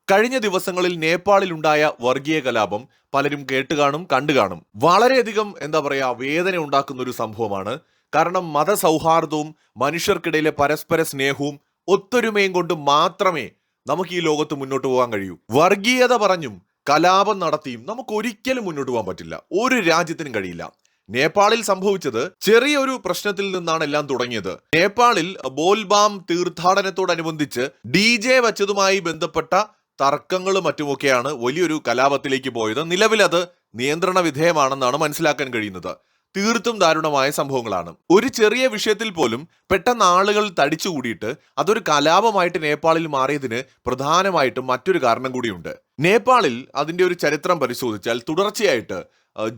കഴിഞ്ഞ ദിവസങ്ങളിൽ നേപ്പാളിലുണ്ടായ വർഗീയ കലാപം പലരും കേട്ടുകാണും കണ്ടുകാണും. വളരെയധികം വേദന ഉണ്ടാക്കുന്ന ഒരു സംഭവമാണ്. കാരണം മതസൗഹാർദ്ദവും മനുഷ്യർക്കിടയിലെ പരസ്പര സ്നേഹവും ഒത്തൊരുമയും കൊണ്ട് മാത്രമേ നമുക്ക് ഈ ലോകത്ത് മുന്നോട്ട് പോകാൻ കഴിയൂ. വർഗീയത പറഞ്ഞും കലാപം നടത്തിയും നമുക്ക് ഒരിക്കലും മുന്നോട്ട് പോകാൻ പറ്റില്ല. ഒരു രാജ്യത്തിനും കഴിയില്ല. നേപ്പാളിൽ സംഭവിച്ചത് ചെറിയൊരു പ്രശ്നത്തിൽ നിന്നാണ് എല്ലാം തുടങ്ങിയത്. നേപ്പാളിൽ ബോൽബാം തീർത്ഥാടനത്തോടനുബന്ധിച്ച് DJ വച്ചതുമായി ബന്ധപ്പെട്ട തർക്കങ്ങളും മറ്റുമൊക്കെയാണ് വലിയൊരു കലാപത്തിലേക്ക് പോയത്. നിലവിൽ അത് നിയന്ത്രണ വിധേയമാണെന്നാണ് മനസ്സിലാക്കാൻ കഴിയുന്നത്. തീർത്തും ദാരുണമായ സംഭവങ്ങളാണ്. ഒരു ചെറിയ വിഷയത്തിൽ പോലും പെട്ടെന്ന് ആളുകൾ തടിച്ചുകൂടിയിട്ട് അതൊരു കലാപമായിട്ട് നേപ്പാളിൽ മാറിയതിന് പ്രധാനമായിട്ടും മറ്റൊരു കാരണം കൂടിയുണ്ട്. നേപ്പാളിൽ അതിന്റെ ഒരു ചരിത്രം പരിശോധിച്ചാൽ തുടർച്ചയായിട്ട്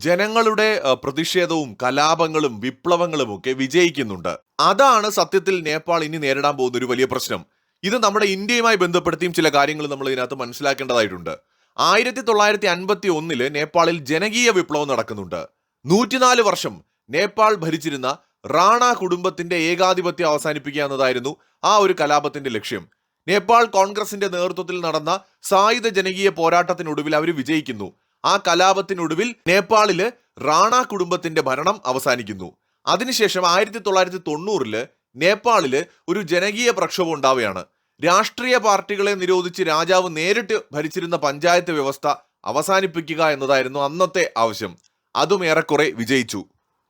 ജനങ്ങളുടെ പ്രതിഷേധവും കലാപങ്ങളും വിപ്ലവങ്ങളും ഒക്കെ വിജയിക്കുന്നുണ്ട്. അതാണ് സത്യത്തിൽ നേപ്പാൾ ഇനി നേരിടാൻ പോകുന്ന ഒരു വലിയ പ്രശ്നം. ഇത് നമ്മുടെ ഇന്ത്യയുമായി ബന്ധപ്പെടുത്തിയും ചില കാര്യങ്ങൾ നമ്മൾ ഇതിനകത്ത് മനസ്സിലാക്കേണ്ടതായിട്ടുണ്ട്. 1951 നേപ്പാളിൽ ജനകീയ വിപ്ലവം നടക്കുന്നുണ്ട്. 104 വർഷം നേപ്പാൾ ഭരിച്ചിരുന്ന റാണ കുടുംബത്തിന്റെ ഏകാധിപത്യം അവസാനിപ്പിക്കുക എന്നതായിരുന്നു ആ ഒരു കലാപത്തിന്റെ ലക്ഷ്യം. നേപ്പാൾ കോൺഗ്രസിന്റെ നേതൃത്വത്തിൽ നടന്ന സായുധ ജനകീയ പോരാട്ടത്തിനൊടുവിൽ അവർ വിജയിക്കുന്നു. ആ കലാപത്തിനൊടുവിൽ നേപ്പാളില് റാണ കുടുംബത്തിന്റെ ഭരണം അവസാനിക്കുന്നു. അതിനുശേഷം 1990 നേപ്പാളില് ഒരു ജനകീയ പ്രക്ഷോഭം ഉണ്ടാവുകയാണ്. രാഷ്ട്രീയ പാർട്ടികളെ നിരോധിച്ച് രാജാവ് നേരിട്ട് ഭരിച്ചിരുന്ന പഞ്ചായത്ത് വ്യവസ്ഥ അവസാനിപ്പിക്കുക എന്നതായിരുന്നു അന്നത്തെ ആവശ്യം. അതും ഏറെക്കുറെ വിജയിച്ചു.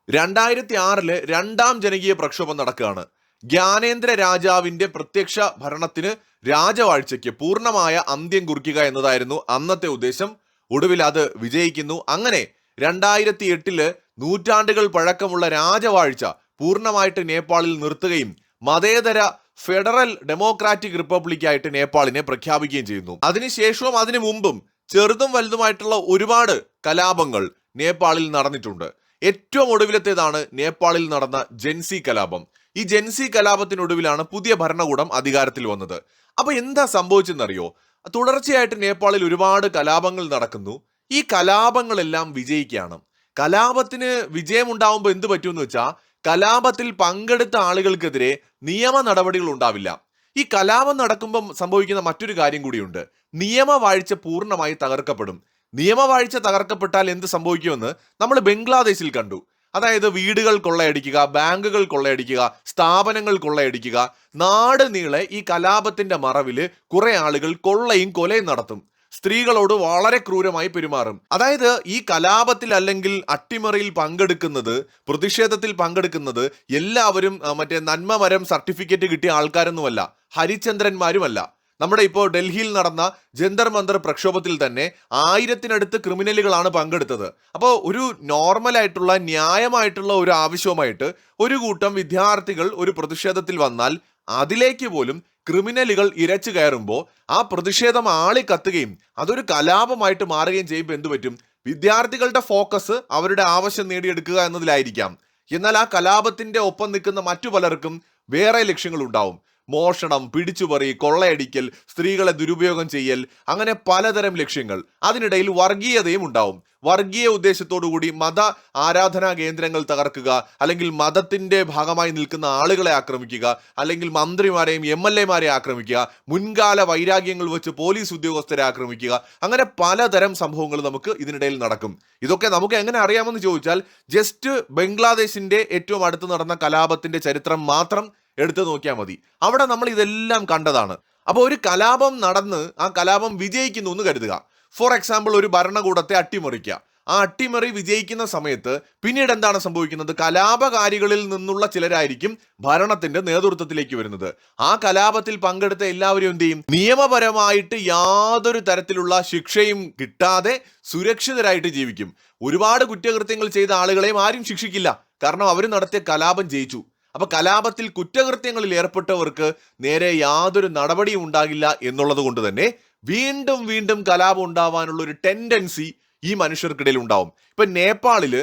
2006 രണ്ടാം ജനകീയ പ്രക്ഷോഭം നടക്കുകയാണ്. ജ്ഞാനേന്ദ്ര രാജാവിന്റെ പ്രത്യക്ഷ ഭരണത്തിന് രാജവാഴ്ചയ്ക്ക് പൂർണ്ണമായ അന്ത്യം കുറിക്കുക എന്നതായിരുന്നു അന്നത്തെ ഉദ്ദേശം. ഒടുവിൽ അത് വിജയിക്കുന്നു. അങ്ങനെ 2008 നൂറ്റാണ്ടുകൾ പഴക്കമുള്ള രാജവാഴ്ച പൂർണ്ണമായിട്ട് നേപ്പാളിൽ നിർത്തുകയും മതേതര ഫെഡറൽ ഡെമോക്രാറ്റിക് റിപ്പബ്ലിക്കായിട്ട് നേപ്പാളിനെ പ്രഖ്യാപിക്കുകയും ചെയ്യുന്നു. അതിനുശേഷവും അതിനു മുമ്പും ചെറുതും വലുതുമായിട്ടുള്ള ഒരുപാട് കലാപങ്ങൾ നേപ്പാളിൽ നടന്നിട്ടുണ്ട്. ഏറ്റവും ഒടുവിലത്തേതാണ് നേപ്പാളിൽ നടന്ന ജെൻസി കലാപം. ഈ ജെൻസി കലാപത്തിനൊടുവിലാണ് പുതിയ ഭരണകൂടം അധികാരത്തിൽ വന്നത്. അപ്പൊ എന്താ സംഭവിച്ചെന്നറിയോ? തുടർച്ചയായിട്ട് നേപ്പാളിൽ ഒരുപാട് കലാപങ്ങൾ നടക്കുന്നു. ഈ കലാപങ്ങളെല്ലാം വിജയിക്കുകയാണ്. കലാപത്തിന് വിജയമുണ്ടാവുമ്പോൾ എന്ത് പറ്റുമെന്ന് വെച്ചാൽ കലാപത്തിൽ പങ്കെടുത്ത ആളുകൾക്കെതിരെ നിയമ നടപടികൾ ഉണ്ടാവില്ല. ഈ കലാപം നടക്കുമ്പം സംഭവിക്കുന്ന മറ്റൊരു കാര്യം കൂടിയുണ്ട്. നിയമവാഴ്ച പൂർണ്ണമായി തകർക്കപ്പെടും. നിയമവാഴ്ച തകർക്കപ്പെട്ടാൽ എന്ത് സംഭവിക്കുമെന്ന് നമ്മൾ ബംഗ്ലാദേശിൽ കണ്ടു. അതായത് വീടുകൾ കൊള്ളയടിക്കുക, ബാങ്കുകൾ കൊള്ളയടിക്കുക, സ്ഥാപനങ്ങൾ കൊള്ളയടിക്കുക. നാട് നീളെ ഈ കലാപത്തിന്റെ മറവില് കുറെ ആളുകൾ കൊള്ളയും കൊലയും നടത്തും. സ്ത്രീകളോട് വളരെ ക്രൂരമായി പെരുമാറും. അതായത് ഈ കലാപത്തിൽ അല്ലെങ്കിൽ അട്ടിമറിയിൽ പങ്കെടുക്കുന്നത്, പ്രതിഷേധത്തിൽ പങ്കെടുക്കുന്നത് എല്ലാവരും മറ്റേ നന്മമരം സർട്ടിഫിക്കറ്റ് കിട്ടിയ ആൾക്കാരൊന്നുമല്ല, ഹരിചന്ദ്രന്മാരുമല്ല. നമ്മുടെ ഇപ്പോൾ ഡൽഹിയിൽ നടന്ന ജന്തർ മന്തർ പ്രക്ഷോഭത്തിൽ തന്നെ 1000-നടുത്ത് ക്രിമിനലുകളാണ് പങ്കെടുത്തത്. അപ്പോൾ ഒരു നോർമലായിട്ടുള്ള ന്യായമായിട്ടുള്ള ഒരു ആവശ്യവുമായിട്ട് ഒരു കൂട്ടം വിദ്യാർത്ഥികൾ ഒരു പ്രതിഷേധത്തിൽ വന്നാൽ അതിലേക്ക് പോലും ക്രിമിനലുകൾ ഇരച്ചു കയറുമ്പോൾ ആ പ്രതിഷേധം ആളിക്കത്തുകയും അതൊരു കലാപമായിട്ട് മാറുകയും ചെയ്യുമ്പോൾ എന്തു പറ്റും? വിദ്യാർത്ഥികളുടെ ഫോക്കസ് അവരുടെ ആവശ്യം നേടിയെടുക്കുക എന്നതിലായിരിക്കാം. എന്നാൽ ആ കലാപത്തിന്റെ ഒപ്പം നിൽക്കുന്ന മറ്റു പലർക്കും വേറെ ലക്ഷ്യങ്ങൾ ഉണ്ടാവും. മോഷണം, പിടിച്ചുപറി, കൊള്ളയടിക്കൽ, സ്ത്രീകളെ ദുരുപയോഗം ചെയ്യൽ, അങ്ങനെ പലതരം ലക്ഷ്യങ്ങൾ. അതിനിടയിൽ വർഗീയതയും ഉണ്ടാവും. വർഗീയ ഉദ്ദേശത്തോടുകൂടി മത ആരാധനാ കേന്ദ്രങ്ങൾ തകർക്കുക, അല്ലെങ്കിൽ മതത്തിന്റെ ഭാഗമായി നിൽക്കുന്ന ആളുകളെ ആക്രമിക്കുക, അല്ലെങ്കിൽ മന്ത്രിമാരെയും MLA-മാരെ ആക്രമിക്കുക, മുൻകാല വൈരാഗ്യങ്ങൾ വെച്ച് പോലീസ് ഉദ്യോഗസ്ഥരെ ആക്രമിക്കുക. അങ്ങനെ പലതരം സംഭവങ്ങൾ നമുക്ക് ഇതിനിടയിൽ നടക്കും. ഇതൊക്കെ നമുക്ക് എങ്ങനെ അറിയാമെന്ന് ചോദിച്ചാൽ ജസ്റ്റ് ബംഗ്ലാദേശിന്റെ ഏറ്റവും അടുത്ത് നടന്ന കലാപത്തിന്റെ ചരിത്രം മാത്രം എടുത്തു നോക്കിയാൽ മതി. അവിടെ നമ്മൾ ഇതെല്ലാം കണ്ടതാണ്. അപ്പോൾ ഒരു കലാപം നടന്ന് ആ കലാപം വിജയിക്കുന്നു എന്ന് കരുതുക. ഫോർ എക്സാമ്പിൾ, ഒരു ഭരണകൂടത്തെ അട്ടിമറിക്കുക. ആ അട്ടിമറി വിജയിക്കുന്ന സമയത്ത് പിന്നീട് എന്താണ് സംഭവിക്കുന്നത്? കലാപകാരികളിൽ നിന്നുള്ള ചിലരായിരിക്കും ഭരണത്തിന്റെ നേതൃത്വത്തിലേക്ക് വരുന്നത്. ആ കലാപത്തിൽ പങ്കെടുത്ത എല്ലാവരും എന്ത് ചെയ്യും? നിയമപരമായിട്ട് യാതൊരു തരത്തിലുള്ള ശിക്ഷയും കിട്ടാതെ സുരക്ഷിതരായിട്ട് ജീവിക്കും. ഒരുപാട് കുറ്റകൃത്യങ്ങൾ ചെയ്ത ആളുകളെയും ആരും ശിക്ഷിക്കില്ല. കാരണം അവർ നടത്തിയ കലാപം ജയിച്ചു. അപ്പൊ കലാപത്തിൽ കുറ്റകൃത്യങ്ങളിൽ ഏർപ്പെട്ടവർക്ക് നേരെ യാതൊരു നടപടിയും ഉണ്ടാകില്ല എന്നുള്ളത് കൊണ്ട് തന്നെ വീണ്ടും വീണ്ടും കലാപം ഉണ്ടാവാനുള്ള ഒരു ടെൻഡൻസി ഈ മനുഷ്യർക്കിടയിൽ ഉണ്ടാവും. ഇപ്പൊ നേപ്പാളില്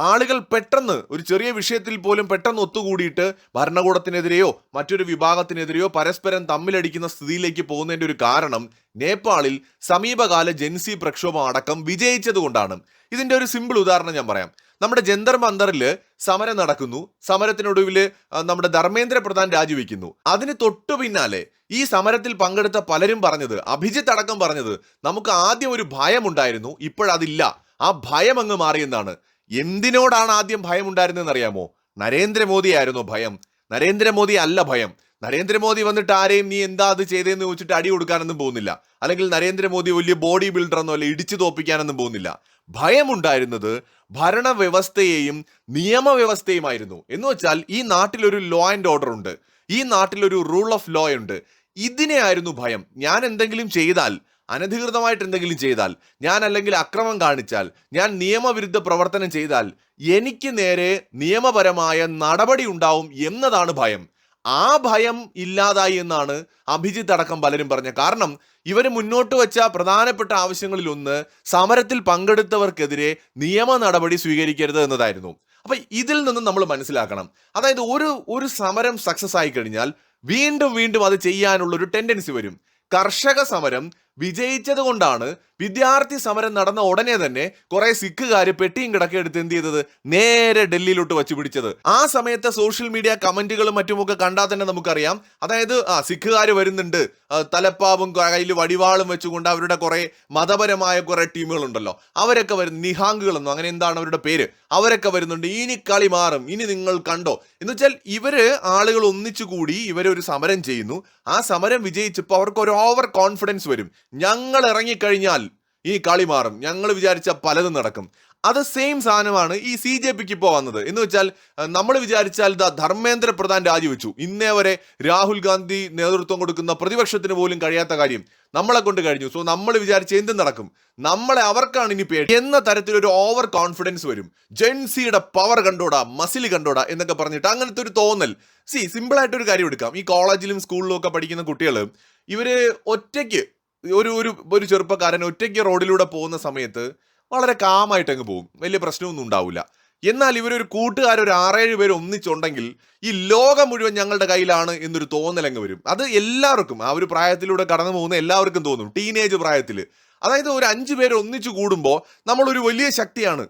ആളുകൾ പെട്ടെന്ന് ഒരു ചെറിയ വിഷയത്തിൽ പോലും പെട്ടെന്ന് ഒത്തുകൂടിയിട്ട് ഭരണകൂടത്തിനെതിരെയോ മറ്റൊരു വിഭാഗത്തിനെതിരെയോ പരസ്പരം തമ്മിലടിക്കുന്ന സ്ഥിതിയിലേക്ക് പോകുന്നതിന്റെ ഒരു കാരണം നേപ്പാളിൽ സമീപകാല ജെൻസി പ്രക്ഷോഭം അടക്കം വിജയിച്ചതുകൊണ്ടാണ്. ഇതിന്റെ ഒരു സിമ്പിൾ ഉദാഹരണം ഞാൻ പറയാം. നമ്മുടെ ജന്തർ മന്ദറിൽ സമരം നടക്കുന്നു. സമരത്തിനൊടുവിൽ നമ്മുടെ ധർമ്മേന്ദ്ര പ്രധാൻ രാജിവെക്കുന്നു. അതിന് തൊട്ടു പിന്നാലെ ഈ സമരത്തിൽ പങ്കെടുത്ത പലരും പറഞ്ഞത്, അഭിജിത്ത് അടക്കം പറഞ്ഞത്, നമുക്ക് ആദ്യം ഒരു ഭയം ഉണ്ടായിരുന്നു, ഇപ്പോഴതില്ല, ആ ഭയം അങ്ങ് മാറിയെന്നാണ്. എന്തിനോടാണ് ആദ്യം ഭയം ഉണ്ടായിരുന്നതെന്ന് അറിയാമോ? നരേന്ദ്രമോദി ആയിരുന്നു ഭയം. നരേന്ദ്രമോദി അല്ല ഭയം. നരേന്ദ്രമോദി വന്നിട്ട് ആരെയും നീ എന്താ അത് ചെയ്തതെന്ന് ചോദിച്ചിട്ട് അടി കൊടുക്കാനൊന്നും പോകുന്നില്ല. അല്ലെങ്കിൽ നരേന്ദ്രമോദി വലിയ ബോഡി ബിൽഡറൊന്നും അല്ല, ഇടിച്ചു തോപ്പിക്കാനൊന്നും പോകുന്നില്ല. ഭയമുണ്ടായിരുന്നത് ഭരണവ്യവസ്ഥയെയും നിയമവ്യവസ്ഥയുമായിരുന്നു. എന്ന് വെച്ചാൽ ഈ നാട്ടിലൊരു ലോ ആൻഡ് ഓർഡർ ഉണ്ട്, ഈ നാട്ടിലൊരു റൂൾ ഓഫ് ലോ ഉണ്ട്. ഇതിനെ ആയിരുന്നു ഭയം. ഞാൻ എന്തെങ്കിലും ചെയ്താൽ, അനധികൃതമായിട്ട് എന്തെങ്കിലും ചെയ്താൽ, ഞാൻ അല്ലെങ്കിൽ അക്രമം കാണിച്ചാൽ, ഞാൻ നിയമവിരുദ്ധ പ്രവർത്തനം ചെയ്താൽ എനിക്ക് നേരെ നിയമപരമായ നടപടി ഉണ്ടാവും എന്നതാണ് ഭയം. ആ ഭയം ഇല്ലാതായി എന്നാണ് അഭിജിത്ത് അടക്കം പലരും പറഞ്ഞത്. കാരണം ഇവർ മുന്നോട്ട് വെച്ച പ്രധാനപ്പെട്ട ആവശ്യങ്ങളിലൊന്ന് സമരത്തിൽ പങ്കെടുത്തവർക്കെതിരെ നിയമ നടപടി സ്വീകരിക്കരുത് എന്നതായിരുന്നു. അപ്പൊ ഇതിൽ നിന്നും നമ്മൾ മനസ്സിലാക്കണം, അതായത് ഒരു സമരം സക്സസ് ആയി കഴിഞ്ഞാൽ വീണ്ടും വീണ്ടും അത് ചെയ്യാനുള്ള ഒരു ടെൻഡൻസി വരും. കർഷക സമരം വിജയിച്ചത് കൊണ്ടാണ് വിദ്യാർത്ഥി സമരം നടന്ന ഉടനെ തന്നെ കുറെ സിഖുകാര് പെട്ടിയും കിടക്കെ എടുത്ത് എന്ത് ചെയ്തത്, നേരെ ഡൽഹിയിലോട്ട് വച്ചു പിടിച്ചത്. ആ സമയത്തെ സോഷ്യൽ മീഡിയ കമന്റുകളും മറ്റുമൊക്കെ കണ്ടാൽ തന്നെ നമുക്കറിയാം, അതായത് സിഖുകാര് വരുന്നുണ്ട്, തലപ്പാവും കയ്യിൽ വടിവാളും വെച്ചുകൊണ്ട് അവരുടെ കുറെ മതപരമായ കുറെ ടീമുകളുണ്ടല്ലോ, അവരൊക്കെ വരുന്നു, നിഹാങ്കുകളെന്നോ അങ്ങനെ എന്താണ് അവരുടെ പേര്, അവരൊക്കെ വരുന്നുണ്ട്, ഇനി കളി മാറും, ഇനി നിങ്ങൾ കണ്ടോ എന്ന് വെച്ചാൽ ഇവര് ആളുകൾ ഒന്നിച്ചുകൂടി ഇവരൊരു സമരം ചെയ്യുന്നു. ആ സമരം വിജയിച്ചപ്പോൾ അവർക്ക് ഒരു ഓവർ കോൺഫിഡൻസ് വരും. ഞങ്ങൾ ഇറങ്ങിക്കഴിഞ്ഞാൽ ഈ കളി മാറും, ഞങ്ങൾ വിചാരിച്ച പലതും നടക്കും. അത് സെയിം സാധനമാണ് ഈ CJPക്ക് ഇപ്പോൾ വന്നത്. എന്ന് വെച്ചാൽ നമ്മൾ വിചാരിച്ചാൽ ധർമ്മേന്ദ്ര പ്രധാൻ രാജിവെച്ചു, ഇന്നേ വരെ രാഹുൽ ഗാന്ധി നേതൃത്വം കൊടുക്കുന്ന പ്രതിപക്ഷത്തിന് പോലും കഴിയാത്ത കാര്യം നമ്മളെ കൊണ്ട് കഴിഞ്ഞു. സോ നമ്മൾ വിചാരിച്ച എന്തും നടക്കും, നമ്മളെ അവർക്കാണ് ഇനി പേടി എന്ന തരത്തിലൊരു ഓവർ കോൺഫിഡൻസ് വരും. ജെൻസിയുടെ പവർ കണ്ടോടാ, മസിൽ കണ്ടോടാ എന്നൊക്കെ പറഞ്ഞിട്ട് അങ്ങനത്തെ ഒരു തോന്നൽ. സിമ്പിളായിട്ടൊരു കാര്യം എടുക്കാം. ഈ കോളേജിലും സ്കൂളിലും ഒക്കെ പഠിക്കുന്ന കുട്ടികൾ, ഇവര് ഒറ്റയ്ക്ക് ഒരു ചെറുപ്പക്കാരൻ ഒറ്റയ്ക്ക് റോഡിലൂടെ പോകുന്ന സമയത്ത് വളരെ കാമായിട്ട് അങ്ങ് പോകും, വലിയ പ്രശ്നമൊന്നും ഉണ്ടാവില്ല. എന്നാൽ ഇവരൊരു കൂട്ടുകാർ ഒരു 6-7 പേര് ഒന്നിച്ചുണ്ടെങ്കിൽ ഈ ലോകം മുഴുവൻ ഞങ്ങളുടെ കയ്യിലാണ് എന്നൊരു തോന്നലങ്ങ് വരും. അത് എല്ലാവർക്കും, ആ ഒരു പ്രായത്തിലൂടെ കടന്നു പോകുന്ന എല്ലാവർക്കും തോന്നും, ടീനേജ് പ്രായത്തിൽ. അതായത് ഒരു 5 പേര് ഒന്നിച്ചു കൂടുമ്പോൾ നമ്മളൊരു വലിയ ശക്തിയാണ്,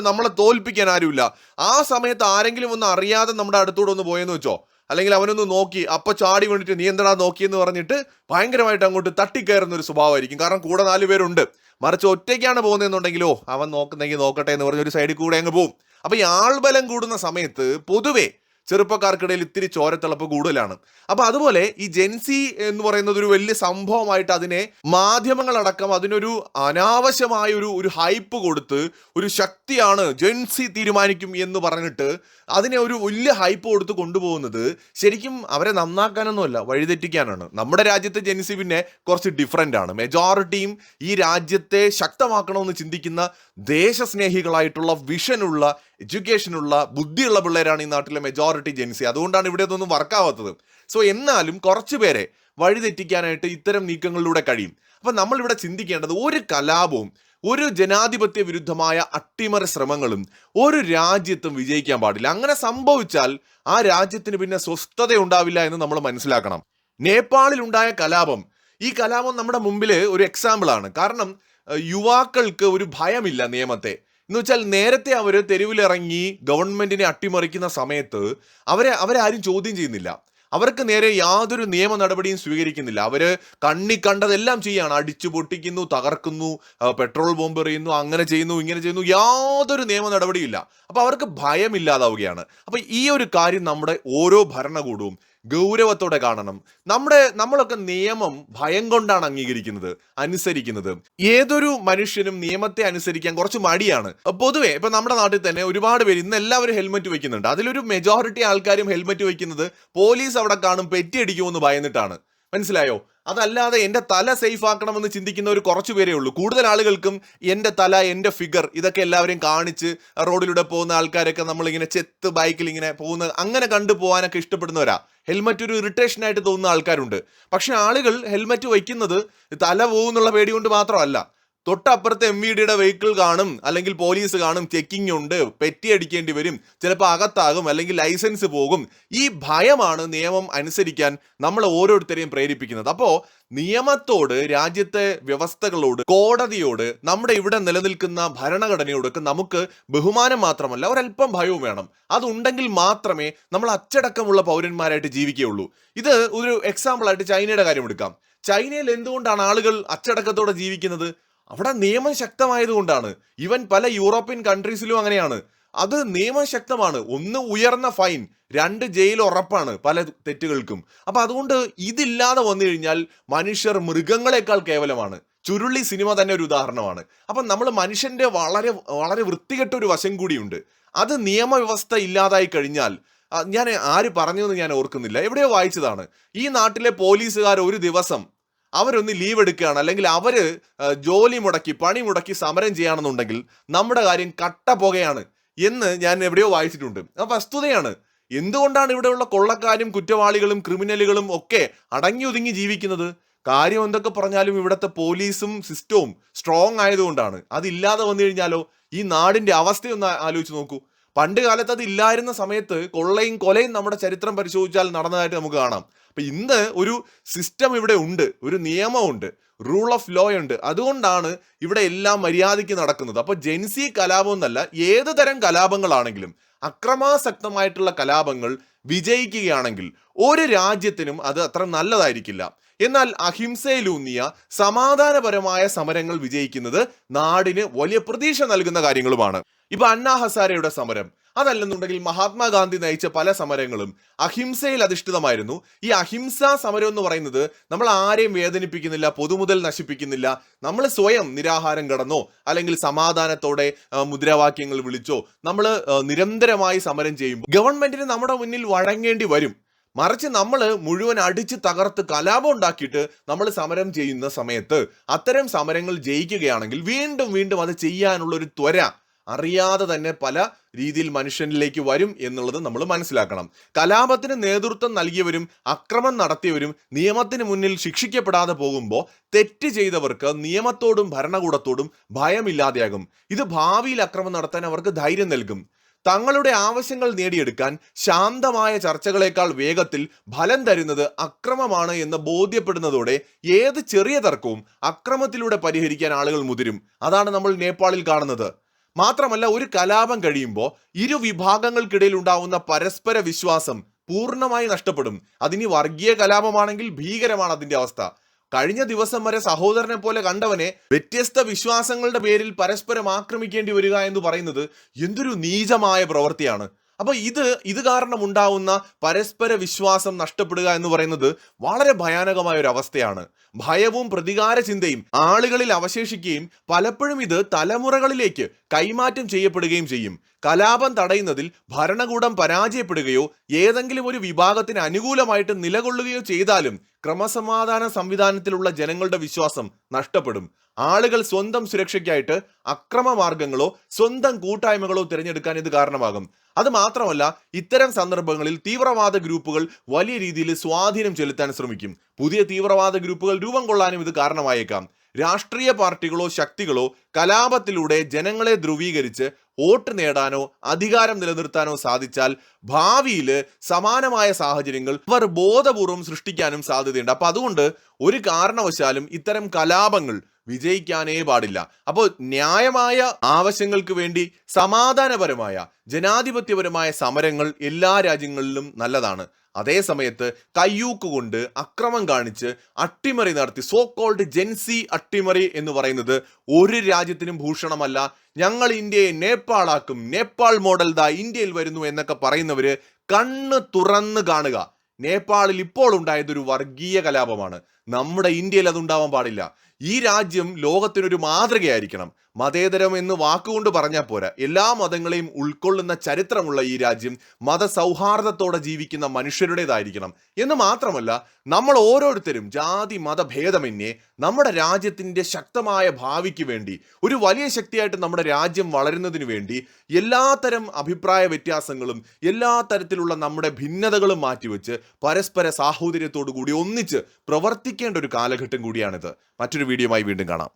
നമ്മളെ തോൽപ്പിക്കാൻ ആരുമില്ല. ആ സമയത്ത് ആരെങ്കിലും ഒന്ന് അറിയാതെ നമ്മുടെ അടുത്തൂടെ ഒന്ന് പോയെന്ന് വെച്ചോ, അല്ലെങ്കിൽ അവനൊന്ന് നോക്കി അപ്പൊ ചാടി വേണ്ടിയിട്ട് നീ എന്താ നോക്കിയെന്ന് പറഞ്ഞിട്ട് ഭയങ്കരമായിട്ട് അങ്ങോട്ട് തട്ടിക്കയറുന്ന ഒരു സ്വഭാവമായിരിക്കും. കാരണം കൂടെ 4 പേരുണ്ട്. മറിച്ച് ഒറ്റയ്ക്കാണ് പോകുന്നതെന്നുണ്ടെങ്കിലോ അവൻ നോക്കുന്നെങ്കിൽ നോക്കട്ടെ എന്ന് പറഞ്ഞൊരു സൈഡിൽ കൂടെ അങ്ങ് പോകും. അപ്പൊ ഈ ആൾബലം കൂടുന്ന സമയത്ത് പൊതുവെ ചെറുപ്പക്കാർക്കിടയിൽ ഇത്തിരി ചോരത്തിളപ്പ് കൂടുതലാണ്. അപ്പൊ അതുപോലെ ഈ ജെൻസി എന്ന് പറയുന്നത് ഒരു വലിയ സംഭവമായിട്ട് അതിനെ മാധ്യമങ്ങളടക്കം അതിനൊരു അനാവശ്യമായ ഒരു ഹൈപ്പ് കൊടുത്ത്, ഒരു ശക്തിയാണ് ജെൻസി തീരുമാനിക്കും എന്ന് പറഞ്ഞിട്ട് അതിനെ ഒരു വലിയ ഹൈപ്പ് കൊടുത്ത് കൊണ്ടുപോകുന്നത് ശരിക്കും അവരെ നന്നാക്കാനൊന്നുമല്ല, വഴിതെറ്റിക്കാനാണ്. നമ്മുടെ രാജ്യത്തെ ജെൻസി പിന്നെ കുറച്ച് ഡിഫറെൻ്റ് ആണ്. മെജോറിറ്റിയും ഈ രാജ്യത്തെ ശക്തമാക്കണമെന്ന് ചിന്തിക്കുന്ന ദേശസ്നേഹികളായിട്ടുള്ള വിഷനുള്ള എഡ്യൂക്കേഷനുള്ള ബുദ്ധിയുള്ള പിള്ളേരാണ് ഈ നാട്ടിലെ മെജോറിറ്റി ജെൻസി. അതുകൊണ്ടാണ് ഇവിടെ ഒന്നും വർക്കാവാത്തത്. സോ എന്നാലും കുറച്ചു പേരെ വഴിതെറ്റിക്കാനായിട്ട് ഇത്തരം നീക്കങ്ങളിലൂടെ കഴിയും. അപ്പം നമ്മളിവിടെ ചിന്തിക്കേണ്ടത്, ഒരു കലാപവും ഒരു ജനാധിപത്യ വിരുദ്ധമായ അട്ടിമറി ശ്രമങ്ങളും ഒരു രാജ്യത്തും വിജയിക്കാൻ പാടില്ല. അങ്ങനെ സംഭവിച്ചാൽ ആ രാജ്യത്തിന് പിന്നെ സ്വസ്ഥത ഉണ്ടാവില്ല എന്ന് നമ്മൾ മനസ്സിലാക്കണം. നേപ്പാളിൽ ഉണ്ടായ കലാപം, ഈ കലാപം നമ്മുടെ മുമ്പിൽ ഒരു എക്സാമ്പിൾ ആണ്. കാരണം യുവാക്കൾക്ക് ഒരു ഭയമില്ല നിയമത്തെ. എന്ന് വെച്ചാൽ നേരത്തെ അവർ തെരുവിലിറങ്ങി ഗവൺമെന്റിനെ അട്ടിമറിക്കുന്ന സമയത്ത് അവരാരും ചോദ്യം ചെയ്യുന്നില്ല, അവർക്ക് നേരെ യാതൊരു നിയമ നടപടിയും സ്വീകരിക്കുന്നില്ല. അവര് കണ്ണി കണ്ടതെല്ലാം ചെയ്യാണ്, അടിച്ചു പൊട്ടിക്കുന്നു, തകർക്കുന്നു, പെട്രോൾ ബോംബ് എറിയുന്നു, അങ്ങനെ ചെയ്യുന്നു, ഇങ്ങനെ ചെയ്യുന്നു, യാതൊരു നിയമ നടപടിയില്ല. അപ്പൊ അവർക്ക് ഭയമില്ലാതാവുകയാണ്. അപ്പൊ ഈ ഒരു കാര്യം നമ്മുടെ ഓരോ ഭരണകൂടവും ഗൗരവത്തോടെ കാണണം. നമ്മളൊക്കെ നിയമം ഭയം കൊണ്ടാണ് അംഗീകരിക്കുന്നത്, അനുസരിക്കുന്നത്. ഏതൊരു മനുഷ്യനും നിയമത്തെ അനുസരിക്കാൻ കുറച്ച് മടിയാണ് പൊതുവെ. ഇപ്പൊ നമ്മുടെ നാട്ടിൽ തന്നെ ഒരുപാട് പേര് ഇന്ന് എല്ലാവരും ഹെൽമെറ്റ് വെക്കുന്നുണ്ട്. അതിലൊരു മെജോറിറ്റി ആൾക്കാരും ഹെൽമെറ്റ് വെക്കുന്നത് പോലീസ് അവിടെ കാണും പെറ്റിയടിക്കുമെന്ന് ഭയന്നിട്ടാണ്. മനസ്സിലായോ? അതല്ലാതെ എൻ്റെ തല സേഫ് ആക്കണമെന്ന് ചിന്തിക്കുന്ന ഒരു കുറച്ചു പേരേ ഉള്ളൂ. കൂടുതൽ ആളുകൾക്കും എൻ്റെ തല, എൻ്റെ ഫിഗർ, ഇതൊക്കെ എല്ലാവരെയും കാണിച്ച് റോഡിലൂടെ പോകുന്ന ആൾക്കാരൊക്കെ നമ്മളിങ്ങനെ ചെത്ത് ബൈക്കിൽ ഇങ്ങനെ പോകുന്ന അങ്ങനെ കണ്ടു പോകാനൊക്കെ ഇഷ്ടപ്പെടുന്നവരാ. ഹെൽമെറ്റ് ഒരു ഇറിറ്റേഷൻ ആയിട്ട് തോന്നുന്ന ആൾക്കാരുണ്ട്. പക്ഷെ ആളുകൾ ഹെൽമെറ്റ് വയ്ക്കുന്നത് തല പോകുന്നുള്ള പേടി കൊണ്ട് മാത്രമല്ല, തൊട്ടപ്പുറത്തെ MVDയുടെ വെഹിക്കിൾ കാണും, അല്ലെങ്കിൽ പോലീസ് കാണും, ചെക്കിംഗ് ഉണ്ട്, പെറ്റി അടിക്കേണ്ടി വരും, ചിലപ്പോൾ അകത്താകും, അല്ലെങ്കിൽ ലൈസൻസ് പോകും. ഈ ഭയമാണ് നിയമം അനുസരിക്കാൻ നമ്മൾ ഓരോരുത്തരെയും പ്രേരിപ്പിക്കുന്നത്. അപ്പോൾ നിയമത്തോട്, രാജ്യത്തെ വ്യവസ്ഥകളോട്, കോടതിയോട്, നമ്മുടെ ഇവിടെ നിലനിൽക്കുന്ന ഭരണഘടനയോടൊക്കെ നമുക്ക് ബഹുമാനം മാത്രമല്ല ഒരല്പം ഭയവും വേണം. അതുണ്ടെങ്കിൽ മാത്രമേ നമ്മൾ അച്ചടക്കമുള്ള പൗരന്മാരായിട്ട് ജീവിക്കുകയുള്ളൂ. ഇത് ഒരു എക്സാമ്പിളായിട്ട് ചൈനയുടെ കാര്യം എടുക്കാം. ചൈനയിൽ എന്തുകൊണ്ടാണ് ആളുകൾ അച്ചടക്കത്തോടെ ജീവിക്കുന്നത്? അവിടെ നിയമം ശക്തമായതുകൊണ്ടാണ്. ഈവൻ പല യൂറോപ്യൻ കൺട്രീസിലും അങ്ങനെയാണ്. അത് നിയമം ശക്തമാണ്. ഒന്ന് ഉയർന്ന ഫൈൻ, 2 ജയിൽ ഉറപ്പാണ് പല തെറ്റുകൾക്കും. അപ്പൊ അതുകൊണ്ട് ഇതില്ലാതെ വന്നു കഴിഞ്ഞാൽ മനുഷ്യർ മൃഗങ്ങളെക്കാൾ കേവലമാണ്. ചുരുളി സിനിമ തന്നെ ഒരു ഉദാഹരണമാണ്. അപ്പൊ നമ്മൾ മനുഷ്യന്റെ വളരെ വളരെ വൃത്തികെട്ട ഒരു വശം കൂടിയുണ്ട്. അത് നിയമവ്യവസ്ഥ ഇല്ലാതായി കഴിഞ്ഞാൽ, ഞാൻ ആര് പറഞ്ഞതെന്ന് ഞാൻ ഓർക്കുന്നില്ല, എവിടെയോ വായിച്ചതാണ്, ഈ നാട്ടിലെ പോലീസുകാർ ഒരു ദിവസം അവരൊന്ന് ലീവ് എടുക്കുകയാണ്, അല്ലെങ്കിൽ അവര് ജോലി മുടക്കി, പണി മുടക്കി സമരം ചെയ്യുകയാണെന്നുണ്ടെങ്കിൽ നമ്മുടെ കാര്യം കട്ട പുകയാണ് എന്ന് ഞാൻ എവിടെയോ വായിച്ചിട്ടുണ്ട്. ആ വസ്തുതയാണ്. എന്തുകൊണ്ടാണ് ഇവിടെയുള്ള കൊള്ളക്കാരും കുറ്റവാളികളും ക്രിമിനലുകളും ഒക്കെ അടങ്ങി ഒതുങ്ങി ജീവിക്കുന്നത്? കാര്യം എന്തൊക്കെ പറഞ്ഞാലും ഇവിടുത്തെ പോലീസും സിസ്റ്റവും സ്ട്രോങ് ആയതുകൊണ്ടാണ്. അതില്ലാതെ വന്നു കഴിഞ്ഞാലോ ഈ നാടിന്റെ അവസ്ഥയൊന്ന് ആലോചിച്ച് നോക്കൂ. പണ്ട് കാലത്ത് അത് ഇല്ലായിരുന്ന സമയത്ത് കൊള്ളയും കൊലയും നമ്മുടെ ചരിത്രം പരിശോധിച്ചാൽ നടന്നതായിട്ട് നമുക്ക് കാണാം. അപ്പൊ ഇന്ന് ഒരു സിസ്റ്റം ഇവിടെ ഉണ്ട്, ഒരു നിയമമുണ്ട്, റൂൾ ഓഫ് ലോ ഉണ്ട്. അതുകൊണ്ടാണ് ഇവിടെ എല്ലാം മര്യാദയ്ക്ക് നടക്കുന്നത്. അപ്പൊ ജെൻസി കലാപം എന്നല്ല, ഏത് തരം കലാപങ്ങളാണെങ്കിലും, അക്രമാസക്തമായിട്ടുള്ള കലാപങ്ങൾ വിജയിക്കുകയാണെങ്കിൽ ഒരു രാജ്യത്തിനും അത് അത്ര നല്ലതായിരിക്കില്ല. എന്നാൽ അഹിംസയിലൂന്നിയ സമാധാനപരമായ സമരങ്ങൾ വിജയിക്കുന്നത് നാടിന് വലിയ പ്രതീക്ഷ നൽകുന്ന കാര്യങ്ങളുമാണ്. ഇപ്പൊ അണ്ണാ ഹസാരയുടെ സമരം, അതല്ലെന്നുണ്ടെങ്കിൽ മഹാത്മാഗാന്ധി നയിച്ച പല സമരങ്ങളും അഹിംസയിൽ അധിഷ്ഠിതമായിരുന്നു. ഈ അഹിംസാ സമരം എന്ന് പറയുന്നത് നമ്മൾ ആരെയും വേദനിപ്പിക്കുന്നില്ല, പൊതുമുതൽ നശിപ്പിക്കുന്നില്ല, നമ്മൾ സ്വയം നിരാഹാരം കടന്നോ അല്ലെങ്കിൽ സമാധാനത്തോടെ മുദ്രാവാക്യങ്ങൾ വിളിച്ചോ നമ്മൾ നിരന്തരമായി സമരം ചെയ്യുമ്പോൾ ഗവൺമെന്റിന് നമ്മുടെ മുന്നിൽ വഴങ്ങേണ്ടി വരും. മറിച്ച് നമ്മൾ മുഴുവൻ അടിച്ച് തകർത്ത് കലാപം ഉണ്ടാക്കിയിട്ട് നമ്മൾ സമരം ചെയ്യുന്ന സമയത്ത് അത്തരം സമരങ്ങൾ ജയിക്കുകയാണെങ്കിൽ വീണ്ടും വീണ്ടും അത് ചെയ്യാനുള്ള ഒരു ത്വര അറിയാതെ തന്നെ പല രീതിയിൽ മനുഷ്യനിലേക്ക് വരും എന്നുള്ളത് നമ്മൾ മനസ്സിലാക്കണം. കലാപത്തിന് നേതൃത്വം നൽകിയവരും അക്രമം നടത്തിയവരും നിയമത്തിന് മുന്നിൽ ശിക്ഷിക്കപ്പെടാതെ പോകുമ്പോൾ തെറ്റ് ചെയ്തവർക്ക് നിയമത്തോടും ഭരണകൂടത്തോടും ഭയമില്ലാതെയാകും. ഇത് ഭാവിയിൽ അക്രമം നടത്താൻ അവർക്ക് ധൈര്യം നൽകും. തങ്ങളുടെ ആവശ്യങ്ങൾ നേടിയെടുക്കാൻ ശാന്തമായ ചർച്ചകളേക്കാൾ വേഗത്തിൽ ഫലം തരുന്നത് അക്രമമാണ് എന്ന് ബോധ്യപ്പെടുന്നതോടെ ഏത് ചെറിയ തർക്കവും അക്രമത്തിലൂടെ പരിഹരിക്കാൻ ആളുകൾ മുതിരും. അതാണ് നമ്മൾ നേപ്പാളിൽ കാണുന്നത്. മാത്രമല്ല, ഒരു കലാപം കഴിയുമ്പോൾ ഇരു വിഭാഗങ്ങൾക്കിടയിൽ ഉണ്ടാവുന്ന പരസ്പര വിശ്വാസം പൂർണ്ണമായി നഷ്ടപ്പെടും. അതിനി വർഗീയ കലാപമാണെങ്കിൽ ഭീകരമാണ് അതിന്റെ അവസ്ഥ. കഴിഞ്ഞ ദിവസം വരെ സഹോദരനെ പോലെ കണ്ടവനെ വ്യത്യസ്ത വിശ്വാസങ്ങളുടെ പേരിൽ പരസ്പരം ആക്രമിക്കേണ്ടി വരിക എന്ന് പറയുന്നത് എന്തൊരു നീചമായ പ്രവൃത്തിയാണ്. അപ്പൊ ഇത് കാരണം ഉണ്ടാവുന്ന പരസ്പര വിശ്വാസം നഷ്ടപ്പെടുക എന്ന് പറയുന്നത് വളരെ ഭയാനകമായ ഒരു അവസ്ഥയാണ്. ഭയവും പ്രതികാര ചിന്തയും ആളുകളിൽ അവശേഷിക്കുകയും പലപ്പോഴും ഇത് തലമുറകളിലേക്ക് കൈമാറ്റം ചെയ്യപ്പെടുകയും ചെയ്യും. കലാപം തടയുന്നതിൽ ഭരണകൂടം പരാജയപ്പെടുകയോ ഏതെങ്കിലും ഒരു വിഭാഗത്തിന് അനുകൂലമായിട്ട് നിലകൊള്ളുകയോ ചെയ്താലും ക്രമസമാധാന സംവിധാനത്തിലുള്ള ജനങ്ങളുടെ വിശ്വാസം നഷ്ടപ്പെടും. ആളുകൾ സ്വന്തം സുരക്ഷയ്ക്കായിട്ട് അക്രമ മാർഗങ്ങളോ സ്വന്തം കൂട്ടായ്മകളോ തിരഞ്ഞെടുക്കാൻ ഇത് കാരണമാകും. അത് മാത്രമല്ല, ഇത്തരം സന്ദർഭങ്ങളിൽ തീവ്രവാദ ഗ്രൂപ്പുകൾ വലിയ രീതിയിൽ സ്വാധീനം ചെലുത്താൻ ശ്രമിക്കും. പുതിയ തീവ്രവാദ ഗ്രൂപ്പുകൾ രൂപം കൊള്ളാനും ഇത് കാരണമായേക്കാം. രാഷ്ട്രീയ പാർട്ടികളോ ശക്തികളോ കലാപത്തിലൂടെ ജനങ്ങളെ ധ്രുവീകരിച്ച് വോട്ട് നേടാനോ അധികാരം നിലനിർത്താനോ സാധിച്ചാൽ ഭാവിയിൽ സമാനമായ സാഹചര്യങ്ങൾ അവർ ബോധപൂർവം സൃഷ്ടിക്കാനും സാധ്യതയുണ്ട്. അപ്പൊ അതുകൊണ്ട് ഒരു കാരണവശാലും ഇത്തരം കലാപങ്ങൾ വിജയിക്കാനേ പാടില്ല. അപ്പോൾ ന്യായമായ ആവശ്യങ്ങൾക്ക് വേണ്ടി സമാധാനപരമായ ജനാധിപത്യപരമായ സമരങ്ങൾ എല്ലാ രാജ്യങ്ങളിലും നല്ലതാണ്. അതേ സമയത്ത് കയ്യൂക്ക് കൊണ്ട് അക്രമം കാണിച്ച് അട്ടിമറി നടത്തി സോ കോൾഡ് ജെൻസി അട്ടിമറി എന്ന് പറയുന്നത് ഒരു രാജ്യത്തിനും ഭൂഷണമല്ല. ഞങ്ങൾ ഇന്ത്യയെ നേപ്പാളാക്കും, നേപ്പാൾ മോഡൽ ദാ ഇന്ത്യയിൽ വരുന്നു എന്നൊക്കെ പറയുന്നവര് കണ്ണ് തുറന്ന് കാണുക. നേപ്പാളിൽ ഇപ്പോൾ ഉണ്ടായതൊരു വർഗീയ കലാപമാണ്. നമ്മുടെ ഇന്ത്യയിൽ അതുണ്ടാവാൻ പാടില്ല. ഈ രാജ്യം ലോകത്തിനൊരു മാതൃകയായിരിക്കണം. മതേതരം എന്ന് വാക്കുകൊണ്ട് പറഞ്ഞാൽ പോരാ, എല്ലാ മതങ്ങളെയും ഉൾക്കൊള്ളുന്ന ചരിത്രമുള്ള ഈ രാജ്യം മതസൗഹാർദ്ദത്തോടെ ജീവിക്കുന്ന മനുഷ്യരുടേതായിരിക്കണം. എന്ന് മാത്രമല്ല, നമ്മൾ ഓരോരുത്തരും ജാതി മതഭേദമന്യേ നമ്മുടെ രാജ്യത്തിൻ്റെ ശക്തമായ ഭാവിക്ക് വേണ്ടി, ഒരു വലിയ ശക്തിയായിട്ട് നമ്മുടെ രാജ്യം വളരുന്നതിന് വേണ്ടി എല്ലാത്തരം അഭിപ്രായ വ്യത്യാസങ്ങളും എല്ലാ തരത്തിലുള്ള നമ്മുടെ ഭിന്നതകളും മാറ്റിവെച്ച് പരസ്പര സാഹോദര്യത്തോടു കൂടി ഒന്നിച്ച് പ്രവർത്തിക്കേണ്ട ഒരു കാലഘട്ടം കൂടിയാണിത്. മറ്റൊരു വീഡിയോയുമായി വീണ്ടും കാണാം.